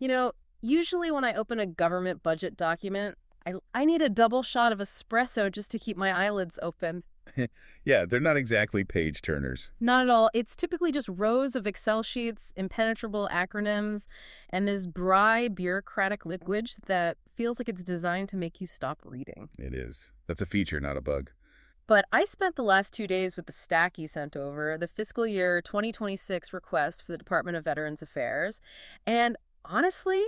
You know, usually when I open a government budget document, I need a double shot of espresso just to keep my eyelids open. Yeah, they're not exactly page turners. Not at all. It's typically just rows of Excel sheets, impenetrable acronyms, and this dry bureaucratic language that feels like it's designed to make you stop reading. It is. That's a feature, not a bug. But I spent the last 2 days with the stack you sent over, the fiscal year 2026 request for the Department of Veterans Affairs, and honestly,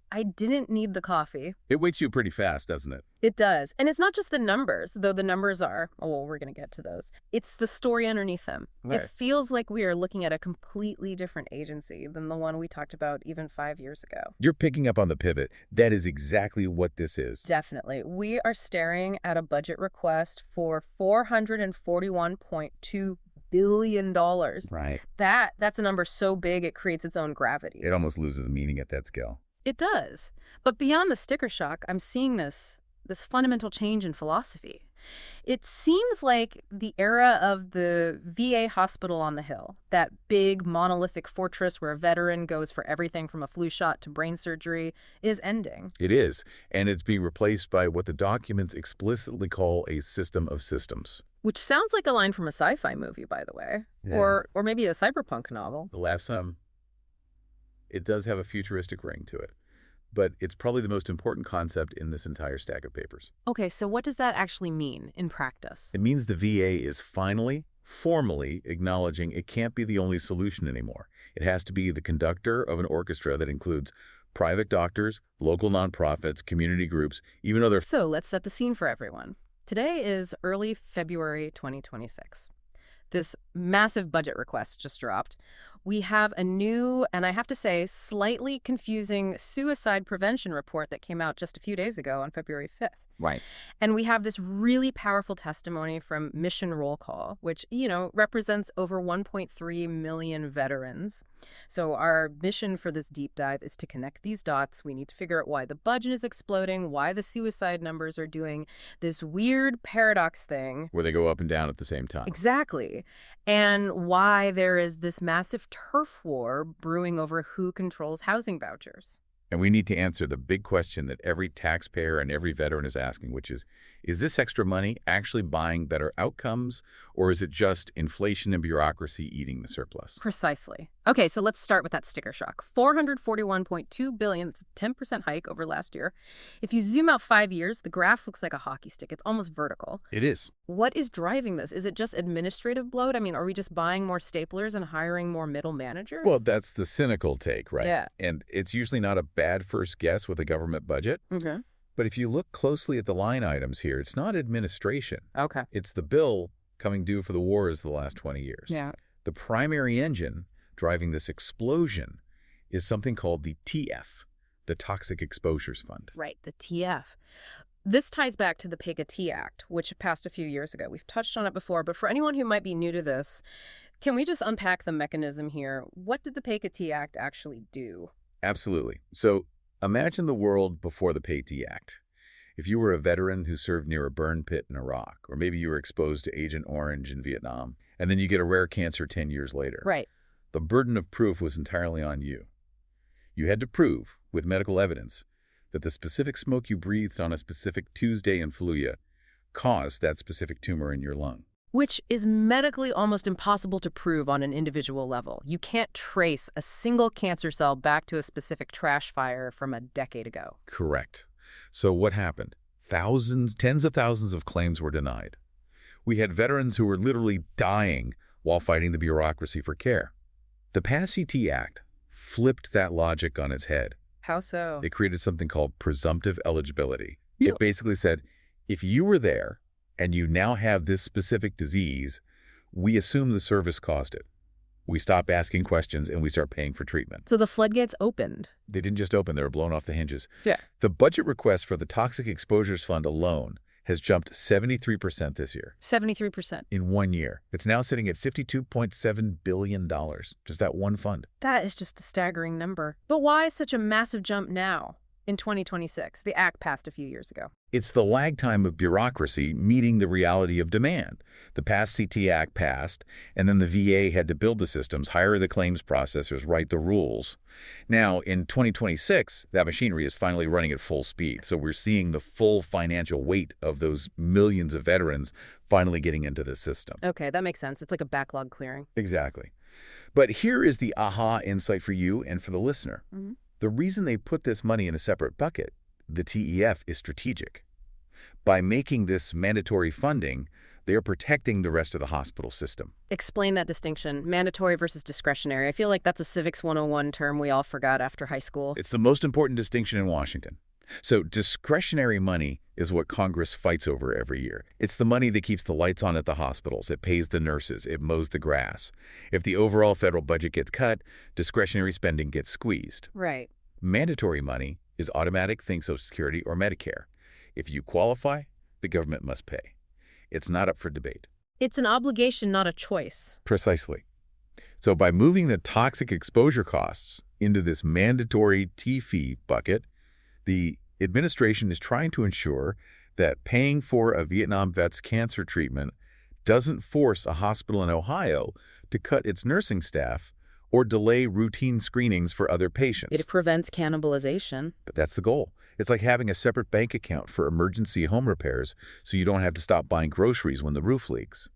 I didn't need the coffee. It wakes you pretty fast, doesn't it? It does. And it's not just the numbers, though the numbers are, oh, well, we're going to get to those. It's the story underneath them. Right. It feels like we are looking at a completely different agency than the one we talked about even 5 years ago. You're picking up on the pivot. That is exactly what this is. Definitely. We are staring at a budget request for $441.2 billion. Right. That's a number so big it creates its own gravity. It almost loses meaning at that scale. It does. But beyond the sticker shock, I'm seeing this fundamental change in philosophy. It seems like the era of the VA hospital on the hill, that big monolithic fortress where a veteran goes for everything from a flu shot to brain surgery, is ending. It is, and it's being replaced by what the documents explicitly call a system of systems. Which sounds like a line from a sci-fi movie, by the way. Yeah. Or maybe a cyberpunk novel. The laugh some. It does have a futuristic ring to it, but it's probably the most important concept in this entire stack of papers. Okay, so what does that actually mean in practice? It means the VA is finally, formally acknowledging it can't be the only solution anymore. It has to be the conductor of an orchestra that includes private doctors, local nonprofits, community groups, even other... So let's set the scene for everyone. Today is early February 2026. This massive budget request just dropped. We have a new, and I have to say, slightly confusing suicide prevention report that came out just a few days ago on February 5th. Right. And we have this really powerful testimony from Mission Roll Call, which, represents over 1.3 million veterans. So our mission for this deep dive is to connect these dots. We need to figure out why the budget is exploding, why the suicide numbers are doing this weird paradox thing. Where they go up and down at the same time. Exactly. And why there is this massive turf war brewing over who controls housing vouchers. And we need to answer the big question that every taxpayer and every veteran is asking, which is this extra money actually buying better outcomes, or is it just inflation and bureaucracy eating the surplus? Precisely. Okay, so let's start with that sticker shock. $441.2 billion, it's a 10% hike over last year. If you zoom out 5 years, the graph looks like a hockey stick. It's almost vertical. It is. What is driving this? Is it just administrative bloat? I mean, are we just buying more staplers and hiring more middle managers? Well, that's the cynical take, right? Yeah. And it's usually not a bad first guess with a government budget. Okay. But if you look closely at the line items here, it's not administration. Okay. It's the bill coming due for the wars the last 20 years. Yeah. The primary engine driving this explosion is something called the TF, the Toxic Exposures Fund. Right, the TF. This ties back to the PAYGA-T Act, which passed a few years ago. We've touched on it before, but for anyone who might be new to this, can we just unpack the mechanism here? What did the PAYGA-T Act actually do? Absolutely. So imagine the world before the PAYGA-T Act. If you were a veteran who served near a burn pit in Iraq, or maybe you were exposed to Agent Orange in Vietnam, and then you get a rare cancer 10 years later. Right. The burden of proof was entirely on you. You had to prove, with medical evidence, that the specific smoke you breathed on a specific Tuesday in Fallujah caused that specific tumor in your lung. Which is medically almost impossible to prove on an individual level. You can't trace a single cancer cell back to a specific trash fire from a decade ago. Correct. So what happened? Thousands, tens of thousands of claims were denied. We had veterans who were literally dying while fighting the bureaucracy for care. The PAYGA-T Act flipped that logic on its head. How so? It created something called presumptive eligibility. Yeah. It basically said, if you were there and you now have this specific disease, we assume the service caused it. We stop asking questions and we start paying for treatment. So the floodgates opened. They didn't just open, they were blown off the hinges. Yeah. The budget request for the Toxic Exposures Fund alone has jumped 73% this year. 73%. In 1 year. It's now sitting at $52.7 billion, just that one fund. That is just a staggering number. But why such a massive jump now? in 2026. The act passed a few years ago. It's the lag time of bureaucracy meeting the reality of demand. The PASS-CT Act passed, and then the VA had to build the systems, hire the claims processors, write the rules. Now, in 2026, that machinery is finally running at full speed, so we're seeing the full financial weight of those millions of veterans finally getting into the system. Okay, that makes sense. It's like a backlog clearing. Exactly. But here is the aha insight for you and for the listener. Mm-hmm. The reason they put this money in a separate bucket, the TEF, is strategic. By making this mandatory funding, they are protecting the rest of the hospital system. Explain that distinction, mandatory versus discretionary. I feel like that's a Civics 101 term we all forgot after high school. It's the most important distinction in Washington. So discretionary money is what Congress fights over every year. It's the money that keeps the lights on at the hospitals. It pays the nurses. It mows the grass. If the overall federal budget gets cut, discretionary spending gets squeezed. Right. Mandatory money is automatic, think Social Security or Medicare. If you qualify, the government must pay. It's not up for debate. It's an obligation, not a choice. Precisely. So by moving the toxic exposure costs into this mandatory T-fee bucket, the administration is trying to ensure that paying for a Vietnam vet's cancer treatment doesn't force a hospital in Ohio to cut its nursing staff or delay routine screenings for other patients. It prevents cannibalization. But that's the goal. It's like having a separate bank account for emergency home repairs so you don't have to stop buying groceries when the roof leaks.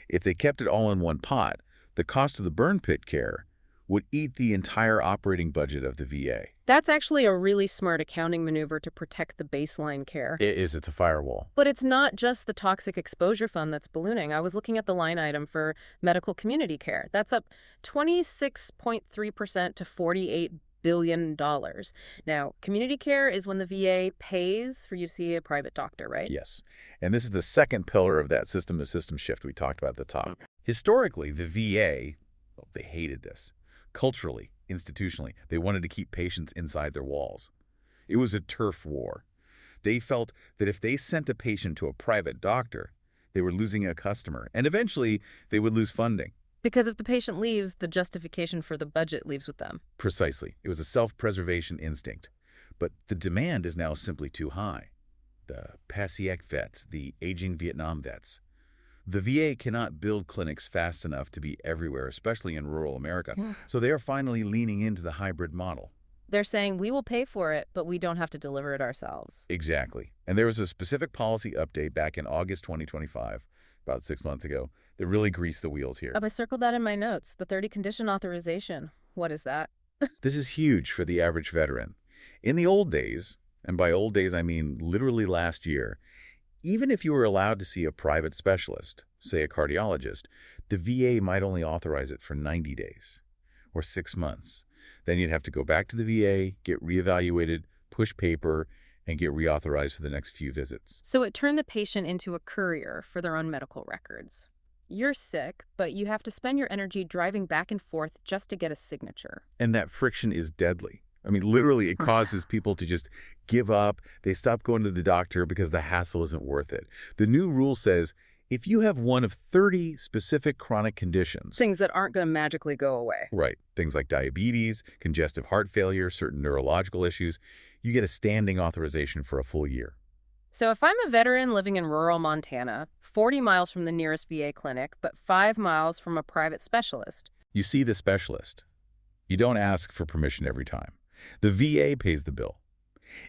If they kept it all in one pot, the cost of the burn pit care would eat the entire operating budget of the VA. That's actually a really smart accounting maneuver to protect the baseline care. It is. It's a firewall. But it's not just the toxic exposure fund that's ballooning. I was looking at the line item for medical community care. That's up 26.3% to $48 billion. Now, community care is when the VA pays for you to see a private doctor, right? Yes. And this is the second pillar of that system-to-system shift we talked about at the top. Historically, the VA, well, they hated this. Culturally, institutionally, they wanted to keep patients inside their walls. It was a turf war. They felt that if they sent a patient to a private doctor, they were losing a customer, and eventually they would lose funding. Because if the patient leaves, the justification for the budget leaves with them. Precisely. It was a self-preservation instinct. But the demand is now simply too high. The PASS-CT vets, the aging Vietnam vets. The VA cannot build clinics fast enough to be everywhere, especially in rural America. So they are finally leaning into the hybrid model. They're saying, we will pay for it, but we don't have to deliver it ourselves. Exactly. And there was a specific policy update back in August 2025, about 6 months ago, that really greased the wheels here. I circled that in my notes. The 30 condition authorization. What is that? This is huge for the average veteran. In the old days, and by old days I mean literally last year, even if you were allowed to see a private specialist, say a cardiologist, the VA might only authorize it for 90 days or 6 months. Then you'd have to go back to the VA, get reevaluated, push paper, and get reauthorized for the next few visits. So it turned the patient into a courier for their own medical records. You're sick, but you have to spend your energy driving back and forth just to get a signature. And that friction is deadly. I mean, literally, it causes people to just give up. They stop going to the doctor because the hassle isn't worth it. The new rule says if you have one of 30 specific chronic conditions— things that aren't going to magically go away. Right. Things like diabetes, congestive heart failure, certain neurological issues— you get a standing authorization for a full year. So if I'm a veteran living in rural Montana, 40 miles from the nearest VA clinic, but 5 miles from a private specialist— you see the specialist. You don't ask for permission every time. The VA pays the bill.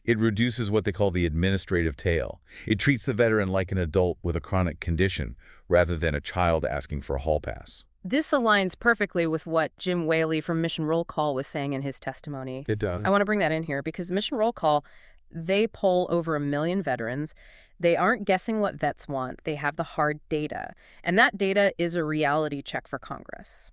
It reduces what they call the administrative tail. It treats the veteran like an adult with a chronic condition rather than a child asking for a hall pass. This aligns perfectly with what Jim Whaley from Mission Roll Call was saying in his testimony. It does. I want to bring that in here because Mission Roll Call, they poll over 1 million veterans. They aren't guessing what vets want. They have the hard data. And that data is a reality check for Congress.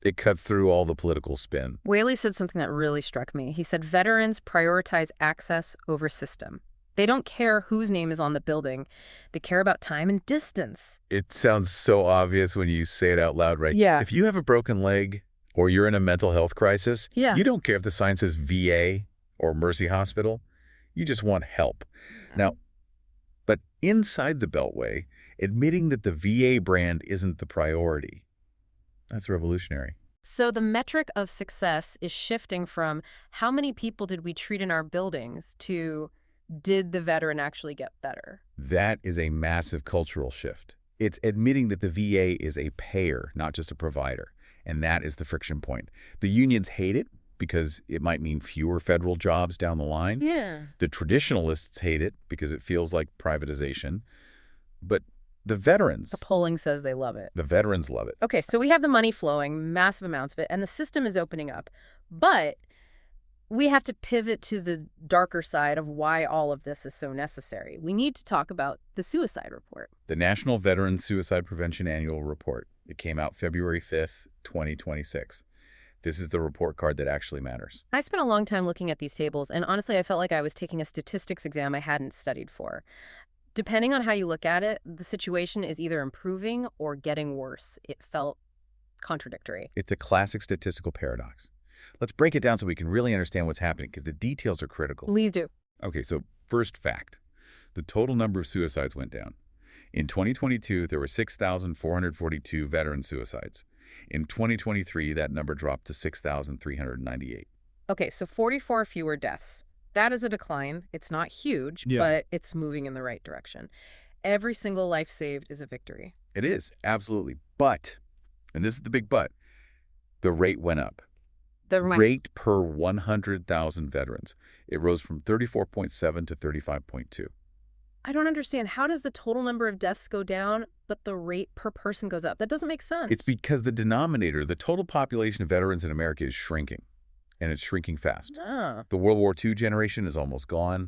It cuts through all the political spin. Whaley said something that really struck me. He said veterans prioritize access over system. They don't care whose name is on the building. They care about time and distance. It sounds so obvious when you say it out loud, right? Yeah. If you have a broken leg or you're in a mental health crisis, Yeah. you don't care if the sign says VA or Mercy Hospital. You just want help. Now, but inside the Beltway, admitting that the VA brand isn't the priority— that's revolutionary. So the metric of success is shifting from how many people did we treat in our buildings to did the veteran actually get better? That is a massive cultural shift. It's admitting that the VA is a payer, not just a provider. And that is the friction point. The unions hate it because it might mean fewer federal jobs down the line. Yeah. The traditionalists hate it because it feels like privatization. But the veterans, The polling says they love it. the veterans love it. Okay, so we have the money flowing, massive amounts of it, and the system is opening up. But we have to pivot to the darker side of why all of this is so necessary. We need to talk about the suicide report. The National Veteran Suicide Prevention Annual Report. It came out February 5th, 2026. This is the report card that actually matters. I spent a long time looking at these tables, and honestly, I felt like I was taking a statistics exam I hadn't studied for. Depending on how you look at it, the situation is either improving or getting worse. It felt contradictory. It's a classic statistical paradox. Let's break it down so we can really understand what's happening because the details are critical. Please do. Okay, so first fact. The total number of suicides went down. In 2022, there were 6,442 veteran suicides. In 2023, that number dropped to 6,398. Okay, so 44 fewer deaths. That is a decline. It's not huge, but it's moving in the right direction. Every single life saved is a victory. It is, absolutely. But, and this is the big but, the rate went up. The Rate per 100,000 veterans. It rose from 34.7 to 35.2. I don't understand. How does the total number of deaths go down, but the rate per person goes up? That doesn't make sense. It's because the denominator, the total population of veterans in America is shrinking, and it's shrinking fast. Ah. The World War II generation is almost gone.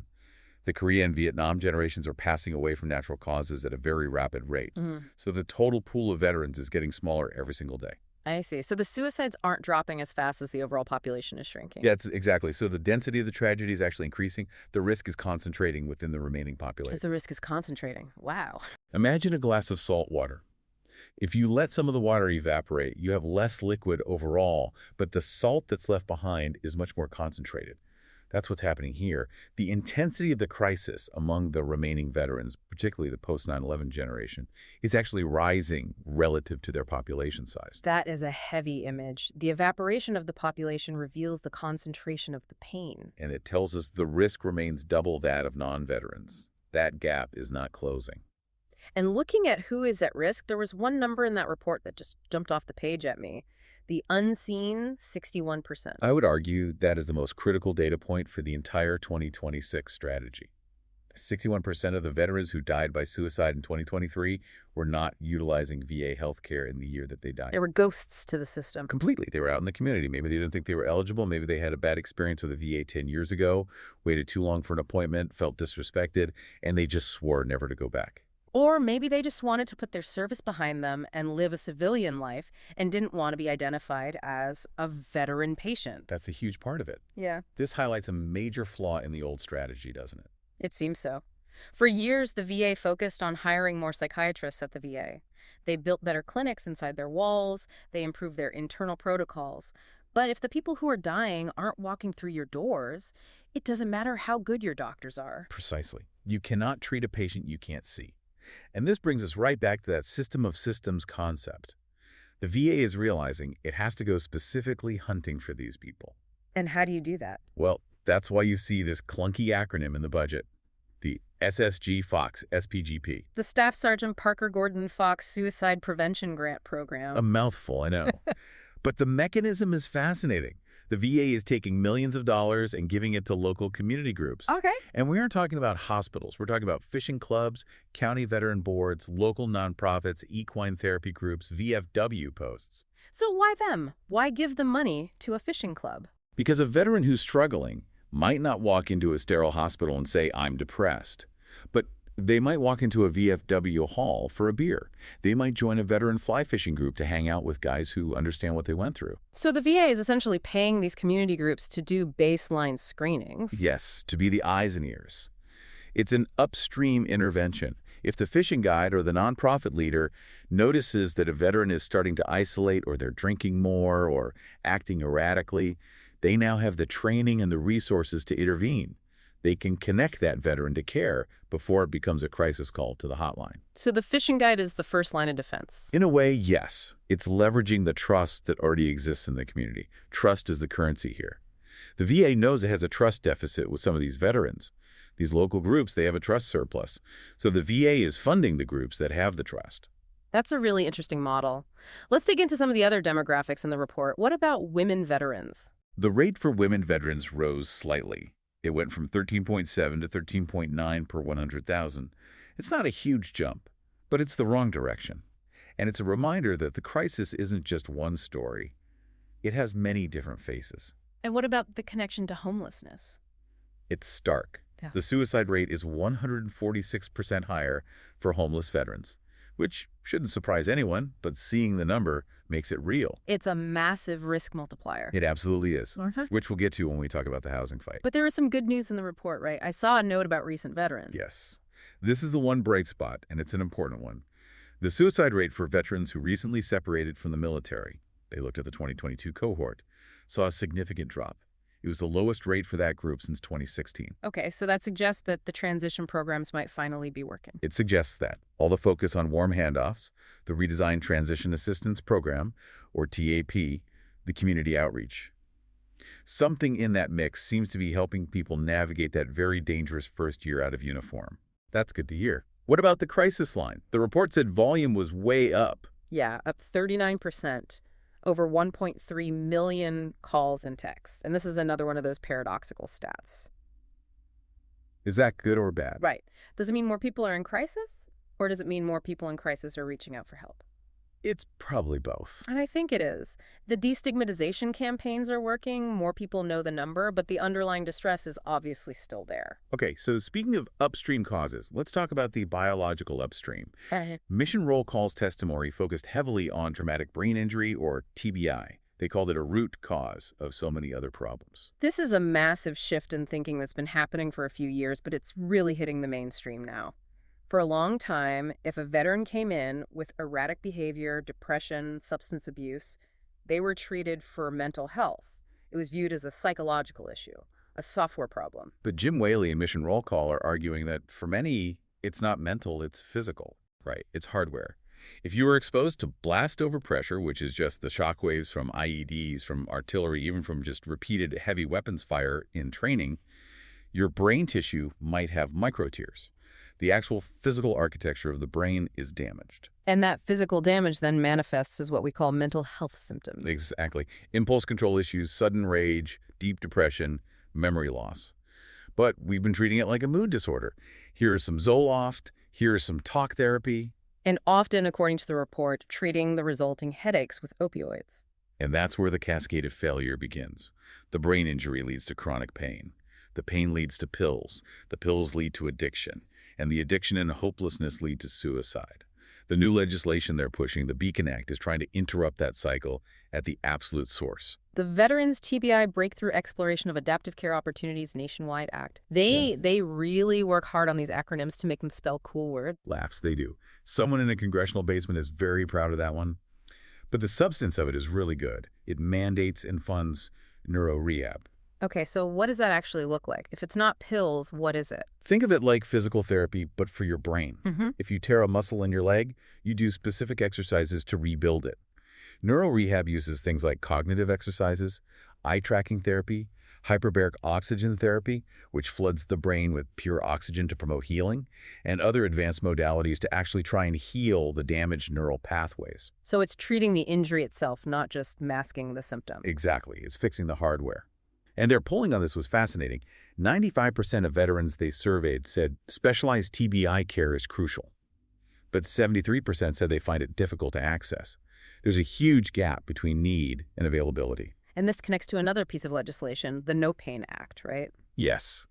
The Korea and Vietnam generations are passing away from natural causes at a very rapid rate. So the total pool of veterans is getting smaller every single day. I see. So the suicides aren't dropping as fast as the overall population is shrinking. Yeah, exactly. So the density of the tragedy is actually increasing. The risk is concentrating within the remaining population. Because the risk is concentrating. Wow. Imagine a glass of salt water. If you let some of the water evaporate, you have less liquid overall, but the salt that's left behind is much more concentrated. That's what's happening here. The intensity of the crisis among the remaining veterans, particularly the post-9/11 generation, is actually rising relative to their population size. That is a heavy image. The evaporation of the population reveals the concentration of the pain. And it tells us the risk remains double that of non-veterans. That gap is not closing. And looking at who is at risk, there was one number in that report that just jumped off the page at me. The unseen 61%. I would argue that is the most critical data point for the entire 2026 strategy. 61% of the veterans who died by suicide in 2023 were not utilizing VA healthcare in the year that they died. There were ghosts to the system. Completely. They were out in the community. Maybe they didn't think they were eligible. Maybe they had a bad experience with the VA 10 years ago, waited too long for an appointment, felt disrespected, and they just swore never to go back. Or maybe they just wanted to put their service behind them and live a civilian life and didn't want to be identified as a veteran patient. That's a huge part of it. Yeah. This highlights a major flaw in the old strategy, doesn't it? It seems so. For years, the VA focused on hiring more psychiatrists at the VA. They built better clinics inside their walls. They improved their internal protocols. But if the people who are dying aren't walking through your doors, it doesn't matter how good your doctors are. Precisely. You cannot treat a patient you can't see. And this brings us right back to that system of systems concept. The VA is realizing it has to go specifically hunting for these people. And how do you do that? Well, that's why you see this clunky acronym in the budget, the SSG Fox SPGP. The Staff Sergeant Parker Gordon Fox Suicide Prevention Grant Program. A mouthful, I know. But the mechanism is fascinating. The VA is taking millions of dollars and giving it to local community groups. Okay. And we aren't talking about hospitals. We're talking about fishing clubs, county veteran boards, local nonprofits, equine therapy groups, VFW posts. So why them? Why give the money to a fishing club? Because a veteran who's struggling might not walk into a sterile hospital and say, I'm depressed. But they might walk into a VFW hall for a beer. They might join a veteran fly fishing group to hang out with guys who understand what they went through. So the VA is essentially paying these community groups to do baseline screenings. Yes, to be the eyes and ears. It's an upstream intervention. If the fishing guide or the nonprofit leader notices that a veteran is starting to isolate or they're drinking more or acting erratically, they now have the training and the resources to intervene. They can connect that veteran to care before it becomes a crisis call to the hotline. So the phishing guide is the first line of defense. In a way, yes. It's leveraging the trust that already exists in the community. Trust is the currency here. The VA knows it has a trust deficit with some of these veterans. These local groups, they have a trust surplus. So the VA is funding the groups that have the trust. That's a really interesting model. Let's dig into some of the other demographics in the report. What about women veterans? The rate for women veterans rose slightly. It went from 13.7 to 13.9 per 100,000. It's not a huge jump, but it's the wrong direction. And it's a reminder that the crisis isn't just one story. It has many different faces. And what about the connection to homelessness? It's stark. Yeah. The suicide rate is 146% higher for homeless veterans, which shouldn't surprise anyone, but seeing the number makes it real. It's a massive risk multiplier. It absolutely is, Uh-huh. which we'll get to when we talk about the housing fight. But there is some good news in the report, right? I saw a note about recent veterans. Yes. This is the one bright spot, and it's an important one. The suicide rate for veterans who recently separated from the military, they looked at the 2022 cohort, saw a significant drop. It was the lowest rate for that group since 2016. Okay, so that suggests that the transition programs might finally be working. It suggests that all the focus on warm handoffs, the redesigned Transition Assistance Program, or TAP, the community outreach. Something in that mix seems to be helping people navigate that very dangerous first year out of uniform. That's good to hear. What about the crisis line? The report said volume was way up. Yeah, up 39%. Over 1.3 million calls and texts. And this is another one of those paradoxical stats. Is that good or bad? Right. Does it mean more people are in crisis? Or does it mean more people in crisis are reaching out for help? It's probably both. And I think it is. The destigmatization campaigns are working. More people know the number, but the underlying distress is obviously still there. Okay, so speaking of upstream causes, let's talk about the biological upstream. Mission Roll Call's testimony focused heavily on traumatic brain injury, or TBI. They called it a root cause of so many other problems. This is a massive shift in thinking that's been happening for a few years, but it's really hitting the mainstream now. For a long time, if a veteran came in with erratic behavior, depression, substance abuse, they were treated for mental health. It was viewed as a psychological issue, a software problem. But Jim Whaley and Mission Roll Call are arguing that for many, it's not mental, it's physical. Right, it's hardware. If you were exposed to blast over pressure, which is just the shockwaves from IEDs, from artillery, even from just repeated heavy weapons fire in training, your brain tissue might have microtears. The actual physical architecture of the brain is damaged. And that physical damage then manifests as what we call mental health symptoms. Exactly. Impulse control issues, sudden rage, deep depression, memory loss. But we've been treating it like a mood disorder. Here is some Zoloft, here is some talk therapy. And often, according to the report, treating the resulting headaches with opioids. And that's where the cascade of failure begins. The brain injury leads to chronic pain. The pain leads to pills. The pills lead to addiction. And the addiction and hopelessness lead to suicide. The new legislation they're pushing, the Beacon Act, is trying to interrupt that cycle at the absolute source. The Veterans TBI Breakthrough Exploration of Adaptive Care Opportunities Nationwide Act. They really work hard on these acronyms to make them spell cool words. Laughs, they do. Someone in a congressional basement is very proud of that one. But the substance of it is really good. It mandates and funds neuro-rehab. Okay, so what does that actually look like? If it's not pills, what is it? Think of it like physical therapy, but for your brain. If you tear a muscle in your leg, you do specific exercises to rebuild it. Neuro-rehab uses things like cognitive exercises, eye-tracking therapy, hyperbaric oxygen therapy, which floods the brain with pure oxygen to promote healing, and other advanced modalities to actually try and heal the damaged neural pathways. So it's treating the injury itself, not just masking the symptom. Exactly. It's fixing the hardware. And their polling on this was fascinating. 95% of veterans they surveyed said specialized TBI care is crucial. But 73% said they find it difficult to access. There's a huge gap between need and availability. And this connects to another piece of legislation, the No Pain Act, right? Yes,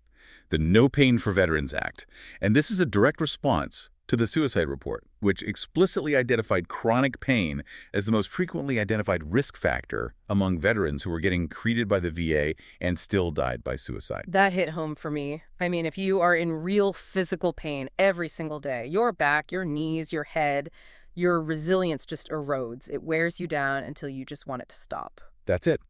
the No Pain for Veterans Act. And this is a direct response to the suicide report, which explicitly identified chronic pain as the most frequently identified risk factor among veterans who were getting treated by the VA and still died by suicide. That hit home for me. I mean, if you are in real physical pain every single day, your back, your knees, your head, your resilience just erodes. It wears you down until you just want it to stop. That's it.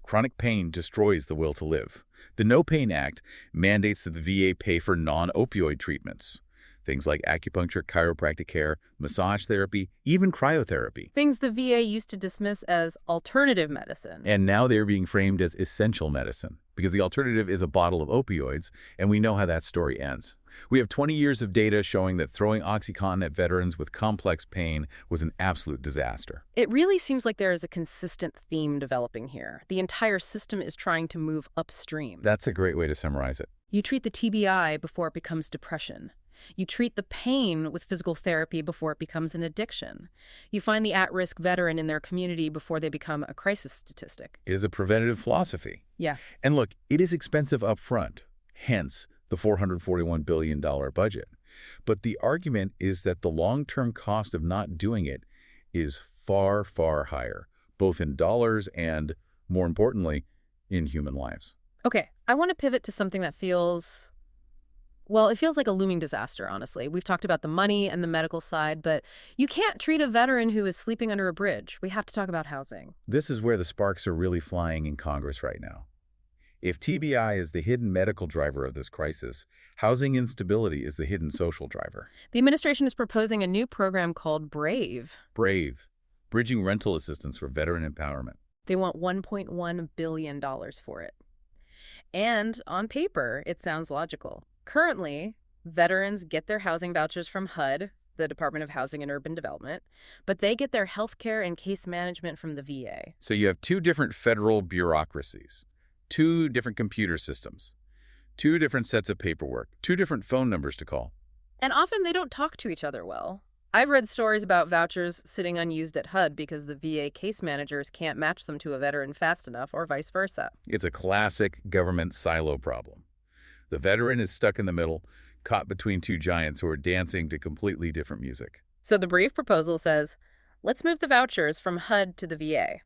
Chronic pain destroys the will to live. The No Pain Act mandates that the VA pay for non-opioid treatments, things like acupuncture, chiropractic care, massage therapy, even cryotherapy. Things the VA used to dismiss as alternative medicine. And now they're being framed as essential medicine because the alternative is a bottle of opioids, and we know how that story ends. We have 20 years of data showing that throwing OxyContin at veterans with complex pain was an absolute disaster. It really seems like there is a consistent theme developing here. The entire system is trying to move upstream. That's a great way to summarize it. You treat the TBI before it becomes depression. You treat the pain with physical therapy before it becomes an addiction. You find the at-risk veteran in their community before they become a crisis statistic. It is a preventative philosophy. Yeah. And look, it is expensive up front, hence the $441 billion budget. But the argument is that the long-term cost of not doing it is far, far higher, both in dollars and, more importantly, in human lives. Okay, I want to pivot to something that feels... Well, it feels like a looming disaster, honestly. We've talked about the money and the medical side, but you can't treat a veteran who is sleeping under a bridge. We have to talk about housing. This is where the sparks are really flying in Congress right now. If TBI is the hidden medical driver of this crisis, housing instability is the hidden social driver. The administration is proposing a new program called BRAVE. BRAVE, Bridging Rental Assistance for Veteran Empowerment. They want $1.1 billion for it. And on paper, it sounds logical. Currently, veterans get their housing vouchers from HUD, the Department of Housing and Urban Development, but they get their health care and case management from the VA. So you have two different federal bureaucracies, two different computer systems, two different sets of paperwork, two different phone numbers to call. And often they don't talk to each other well. I've read stories about vouchers sitting unused at HUD because the VA case managers can't match them to a veteran fast enough or vice versa. It's a classic government silo problem. The veteran is stuck in the middle, caught between two giants who are dancing to completely different music. So the brief proposal says, let's move the vouchers from HUD to the VA.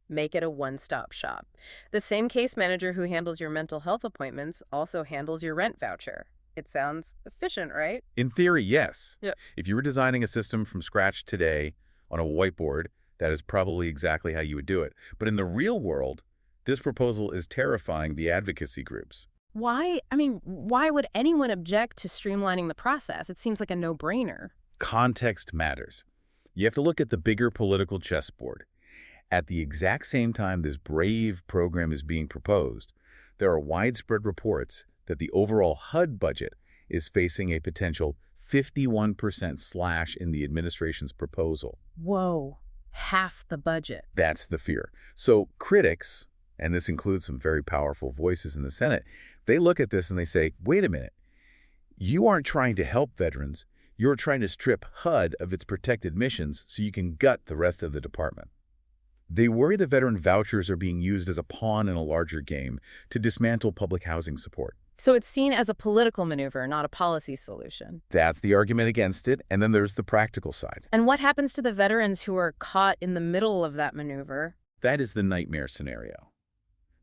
Make it a one-stop shop. The same case manager who handles your mental health appointments also handles your rent voucher. It sounds efficient, right? In theory, yes. Yeah. If you were designing a system from scratch today on a whiteboard, that is probably exactly how you would do it. But in the real world, this proposal is terrifying the advocacy groups. Why? I mean, why would anyone object to streamlining the process? It seems like a no-brainer. Context matters. You have to look at the bigger political chessboard. At the exact same time this BRAVE program is being proposed, there are widespread reports that the overall HUD budget is facing a potential 51% slash in the administration's proposal. Whoa, half the budget. That's the fear. So critics, and this includes some very powerful voices in the Senate, they look at this and they say, wait a minute, you aren't trying to help veterans, you're trying to strip HUD of its protected missions so you can gut the rest of the department. They worry the veteran vouchers are being used as a pawn in a larger game to dismantle public housing support. So it's seen as a political maneuver, not a policy solution. That's the argument against it, and then there's the practical side. And what happens to the veterans who are caught in the middle of that maneuver? That is the nightmare scenario.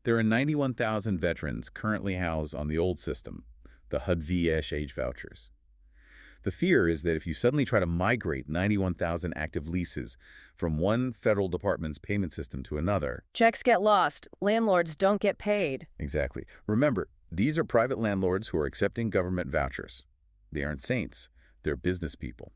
There are 91,000 veterans currently housed on the old system, the HUD VSH vouchers. The fear is that if you suddenly try to migrate 91,000 active leases from one federal department's payment system to another... Checks get lost. Landlords don't get paid. Exactly. Remember, these are private landlords who are accepting government vouchers. They aren't saints. They're business people.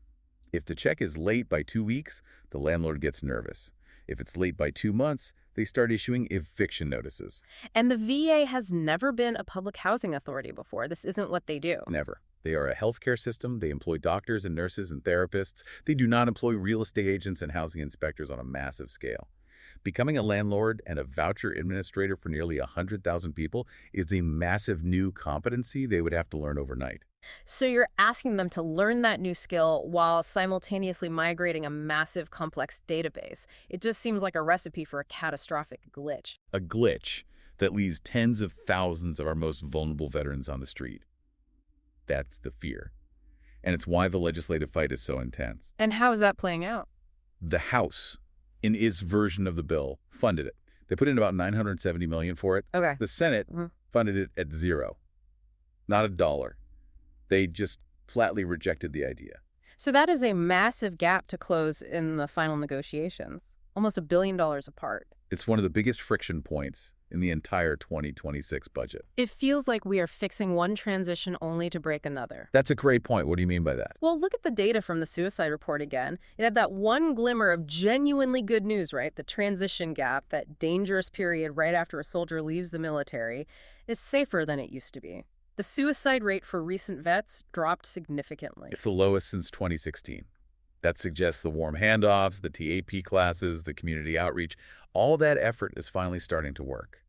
If the check is late by 2 weeks, the landlord gets nervous. If it's late by 2 months, they start issuing eviction notices. And the VA has never been a public housing authority before. This isn't what they do. Never. They are a healthcare system. They employ doctors and nurses and therapists. They do not employ real estate agents and housing inspectors on a massive scale. Becoming a landlord and a voucher administrator for nearly 100,000 people is a massive new competency they would have to learn overnight. So you're asking them to learn that new skill while simultaneously migrating a massive, complex database. It just seems like a recipe for a catastrophic glitch. A glitch that leaves tens of thousands of our most vulnerable veterans on the street. That's the fear. And it's why the legislative fight is so intense. And how is that playing out? The House, in its version of the bill, funded it. They put in about $970 million for it. Okay. The Senate funded it at $0. Not a dollar. They just flatly rejected the idea. So that is a massive gap to close in the final negotiations. Almost $1 billion apart. It's one of the biggest friction points in the entire 2026 budget. It feels like we are fixing one transition only to break another. That's a great point. What do you mean by that? Well, look at the data from the suicide report again. It had that one glimmer of genuinely good news, right? The transition gap, that dangerous period right after a soldier leaves the military, is safer than it used to be. The suicide rate for recent vets dropped significantly. It's the lowest since 2016. That suggests the warm handoffs, the TAP classes, the community outreach, all that effort is finally starting to work.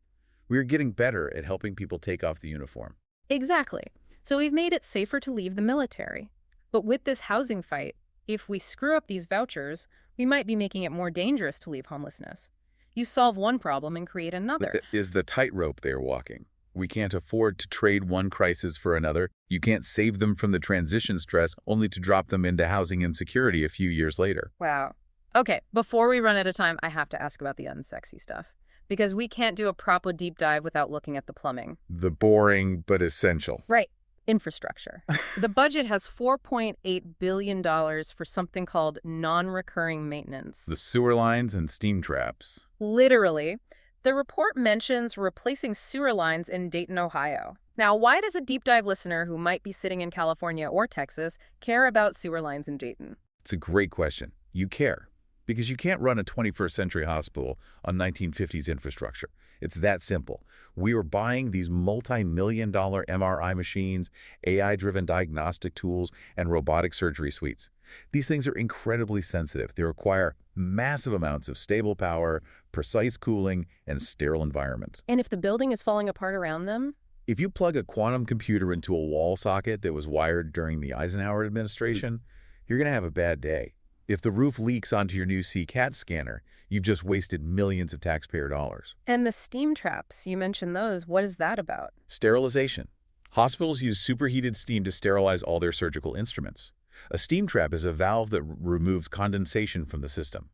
We are getting better at helping people take off the uniform. Exactly. So we've made it safer to leave the military. But with this housing fight, if we screw up these vouchers, we might be making it more dangerous to leave homelessness. You solve one problem and create another. But is the tightrope they are walking. We can't afford to trade one crisis for another. You can't save them from the transition stress only to drop them into housing insecurity a few years later. Wow. Okay, before we run out of time, I have to ask about the unsexy stuff. Because we can't do a proper deep dive without looking at the plumbing. The boring but essential. Right. Infrastructure. The budget has $4.8 billion for something called non-recurring maintenance. The sewer lines and steam traps. Literally. The report mentions replacing sewer lines in Dayton, Ohio. Now, why does a deep dive listener who might be sitting in California or Texas care about sewer lines in Dayton? It's a great question. You care. Because you can't run a 21st century hospital on 1950s infrastructure. It's that simple. We are buying these multi-million-dollar MRI machines, AI-driven diagnostic tools, and robotic surgery suites. These things are incredibly sensitive. They require massive amounts of stable power, precise cooling, and sterile environments. And if the building is falling apart around them? If you plug a quantum computer into a wall socket that was wired during the Eisenhower administration, you're going to have a bad day. If the roof leaks onto your new CAT scanner, you've just wasted millions of taxpayer dollars. And the steam traps, you mentioned those. What is that about? Sterilization. Hospitals use superheated steam to sterilize all their surgical instruments. A steam trap is a valve that removes condensation from the system.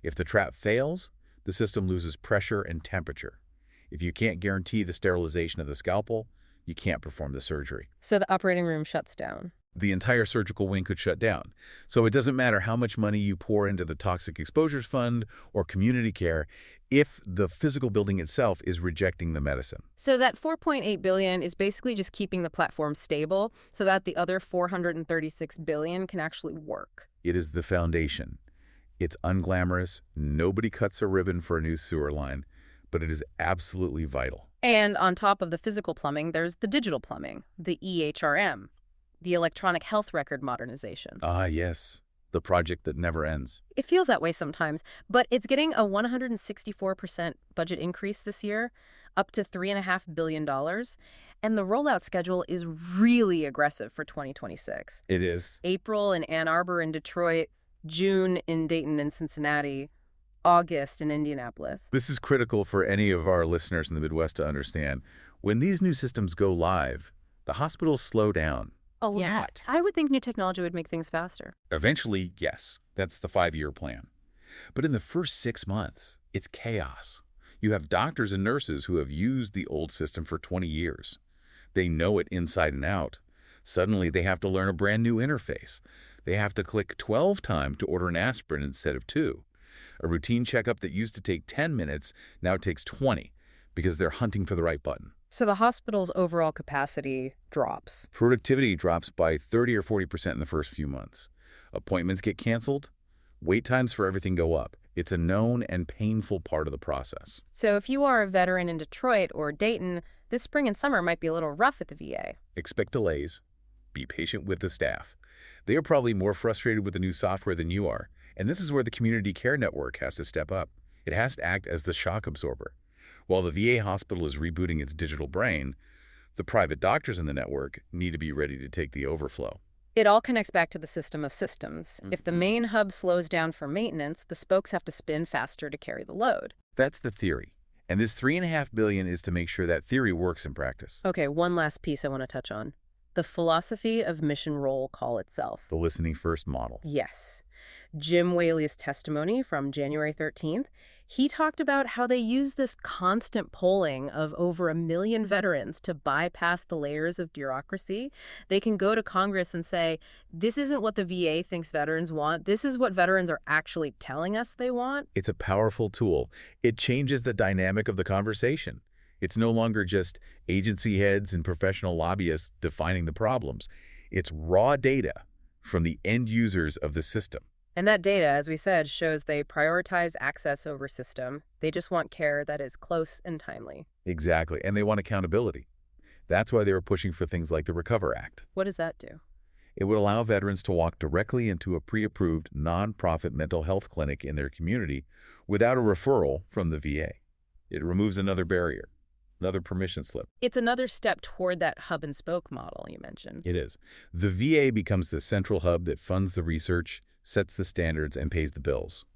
If the trap fails, the system loses pressure and temperature. If you can't guarantee the sterilization of the scalpel, you can't perform the surgery. So the operating room shuts down. The entire surgical wing could shut down. So it doesn't matter how much money you pour into the Toxic Exposures Fund or community care if the physical building itself is rejecting the medicine. So that $4.8 billion is basically just keeping the platform stable so that the other $436 billion can actually work. It is the foundation. It's unglamorous. Nobody cuts a ribbon for a new sewer line, but it is absolutely vital. And on top of the physical plumbing, there's the digital plumbing, the EHRM. The Electronic Health Record Modernization. Ah, yes. The project that never ends. It feels that way sometimes, but it's getting a 164% budget increase this year, up to $3.5 billion. And the rollout schedule is really aggressive for 2026. It is. April in Ann Arbor and Detroit, June in Dayton and Cincinnati, August in Indianapolis. This is critical for any of our listeners in the Midwest to understand. When these new systems go live, the hospitals slow down. A lot. I would think new technology would make things faster. Eventually, yes. That's the 5-year plan. But in the first 6 months, it's chaos. You have doctors and nurses who have used the old system for 20 years. They know it inside and out. Suddenly, they have to learn a brand new interface. They have to click 12 times to order an aspirin instead of 2. A routine checkup that used to take 10 minutes now takes 20 because they're hunting for the right button. So the hospital's overall capacity drops. Productivity drops by 30 or 40% in the first few months. Appointments get canceled. Wait times for everything go up. It's a known and painful part of the process. So if you are a veteran in Detroit or Dayton, this spring and summer might be a little rough at the VA. Expect delays. Be patient with the staff. They are probably more frustrated with the new software than you are, and this is where the community care network has to step up. It has to act as the shock absorber. While the VA hospital is rebooting its digital brain, the private doctors in the network need to be ready to take the overflow. It all connects back to the system of systems. If the main hub slows down for maintenance, the spokes have to spin faster to carry the load. That's the theory. And this $3.5 billion is to make sure that theory works in practice. Okay, one last piece I want to touch on. The philosophy of mission roll call itself. The listening first model. Yes. Jim Whaley's testimony from January 13th, he talked about how they use this constant polling of over 1 million veterans to bypass the layers of bureaucracy. They can go to Congress and say, this isn't what the VA thinks veterans want. This is what veterans are actually telling us they want. It's a powerful tool. It changes the dynamic of the conversation. It's no longer just agency heads and professional lobbyists defining the problems. It's raw data from the end users of the system. And that data, as we said, shows they prioritize access over system. They just want care that is close and timely. Exactly, and they want accountability. That's why they were pushing for things like the Recover Act. What does that do? It would allow veterans to walk directly into a pre-approved nonprofit mental health clinic in their community without a referral from the VA. It removes another barrier, another permission slip. It's another step toward that hub and spoke model you mentioned. It is. The VA becomes the central hub that funds the research, sets the standards, and pays the bills.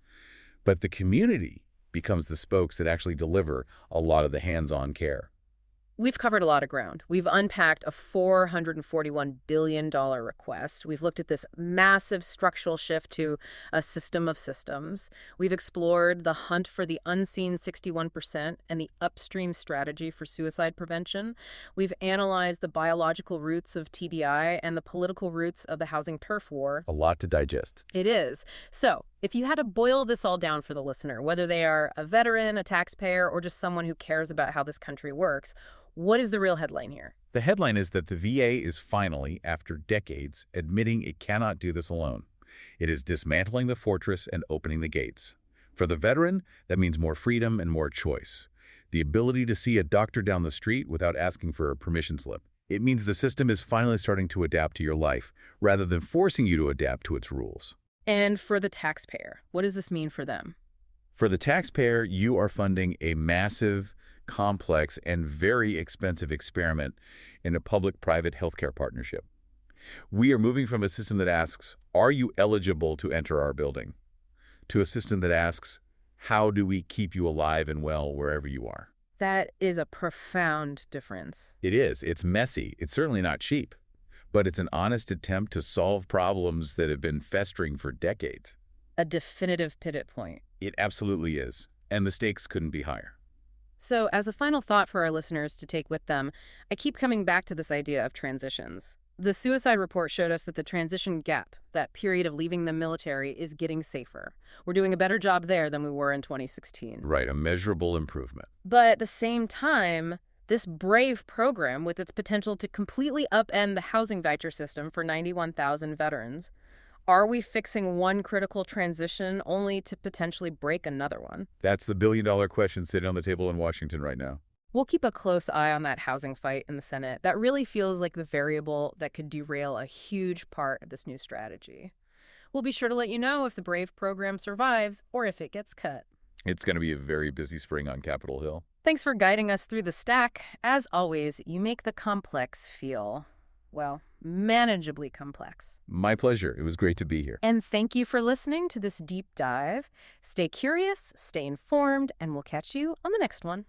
But the community becomes the spokes that actually deliver a lot of the hands-on care. We've covered a lot of ground. We've unpacked a $441 billion request. We've looked at this massive structural shift to a system of systems. We've explored the hunt for the unseen 61% and the upstream strategy for suicide prevention. We've analyzed the biological roots of TBI and the political roots of the housing turf war. A lot to digest. It is. So, if you had to boil this all down for the listener, whether they are a veteran, a taxpayer, or just someone who cares about how this country works, what is the real headline here? The headline is that the VA is finally, after decades, admitting it cannot do this alone. It is dismantling the fortress and opening the gates. For the veteran, that means more freedom and more choice. The ability to see a doctor down the street without asking for a permission slip. It means the system is finally starting to adapt to your life, rather than forcing you to adapt to its rules. And for the taxpayer, what does this mean for them? For the taxpayer, you are funding a massive, complex, and very expensive experiment in a public-private healthcare partnership. We are moving from a system that asks, are you eligible to enter our building, to a system that asks, how do we keep you alive and well wherever you are? That is a profound difference. It is. It's messy. It's certainly not cheap. But it's an honest attempt to solve problems that have been festering for decades. A definitive pivot point. It absolutely is. And the stakes couldn't be higher. So, as a final thought for our listeners to take with them, I keep coming back to this idea of transitions. The suicide report showed us that the transition gap, that period of leaving the military, is getting safer. We're doing a better job there than we were in 2016. Right, a measurable improvement. But at the same time, this brave program, with its potential to completely upend the housing voucher system for 91,000 veterans, are we fixing one critical transition only to potentially break another one? That's the billion-dollar question sitting on the table in Washington right now. We'll keep a close eye on that housing fight in the Senate. That really feels like the variable that could derail a huge part of this new strategy. We'll be sure to let you know if the BRAVE program survives or if it gets cut. It's going to be a very busy spring on Capitol Hill. Thanks for guiding us through the stack. As always, you make the complex feel, well, manageably complex. My pleasure. It was great to be here. And thank you for listening to this deep dive. Stay curious, stay informed, and we'll catch you on the next one.